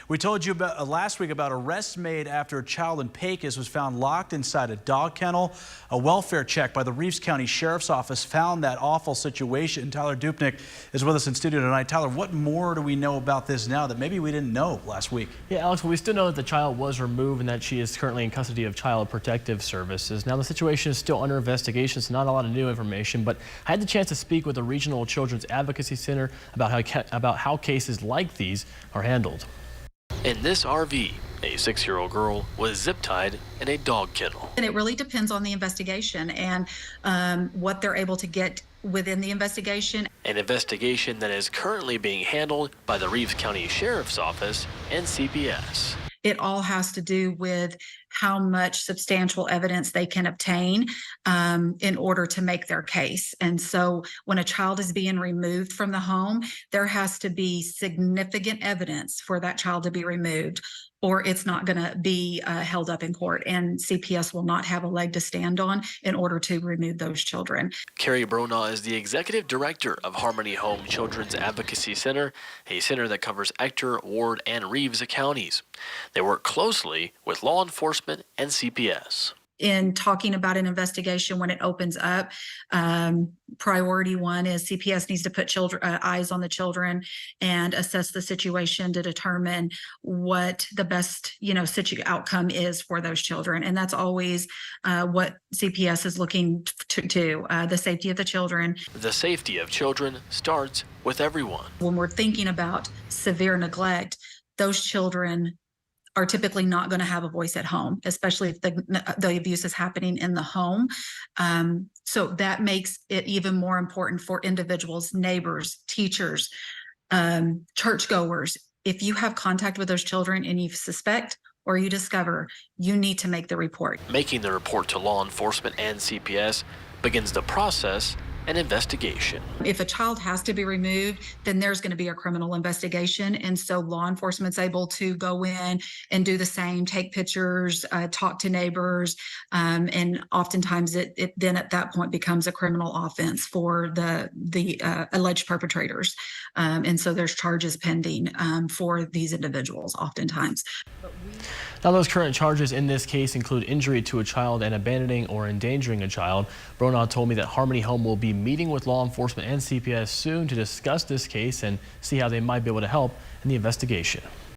We told you about last week about arrests made after a child in Pecos was found locked inside a dog kennel. A welfare check by the Reeves County Sheriff's Office found that awful situation. Tyler Dupnick is with us in studio tonight. Tyler, what more do we know about this now that maybe we didn't know last week? Yeah, Alex, well, we still know that the child was removed and that she is currently in custody of Child Protective Services. Now, the situation is still under investigation, so not a lot of new information, but I had the chance to speak with the Regional Children's Advocacy Center about how cases like these are handled. In this RV, a 6-year-old girl was zip-tied in a dog kennel. And it really depends on the investigation and what they're able to get within the investigation. An investigation that is currently being handled by the Reeves County Sheriff's Office and CPS. It all has to do with how much substantial evidence they can obtain in order to make their case. And so when a child is being removed from the home, there has to be significant evidence for that child to be removed, or it's not going to be held up in court. And CPS will not have a leg to stand on in order to remove those children. Carrie Bronaugh is the executive director of Harmony Home Children's Advocacy Center, a center that covers Ector, Ward, and Reeves counties. They work closely with law enforcement and CPS. In talking about an investigation when it opens up, priority one is CPS needs to put eyes on the children and assess the situation to determine what the best outcome is for those children. And that's always what CPS is looking to do, the safety of the children. The safety of children starts with everyone. When we're thinking about severe neglect, those children are typically not going to have a voice at home, especially if the abuse is happening in the home. So that makes it even more important for individuals, neighbors, teachers, churchgoers. If you have contact with those children and you suspect or you discover, you need to make the report. Making the report to law enforcement and CPS begins the process and investigation. If a child has to be removed, then there's going to be a criminal investigation. And so law enforcement's able to go in and do the same, take pictures, talk to neighbors. And oftentimes it then at that point becomes a criminal offense for the alleged perpetrators. And so there's charges pending for these individuals oftentimes. Now, those current charges in this case include injury to a child and abandoning or endangering a child. Bronaugh told me that Harmony Home will be meeting with law enforcement and CPS soon to discuss this case and see how they might be able to help in the investigation.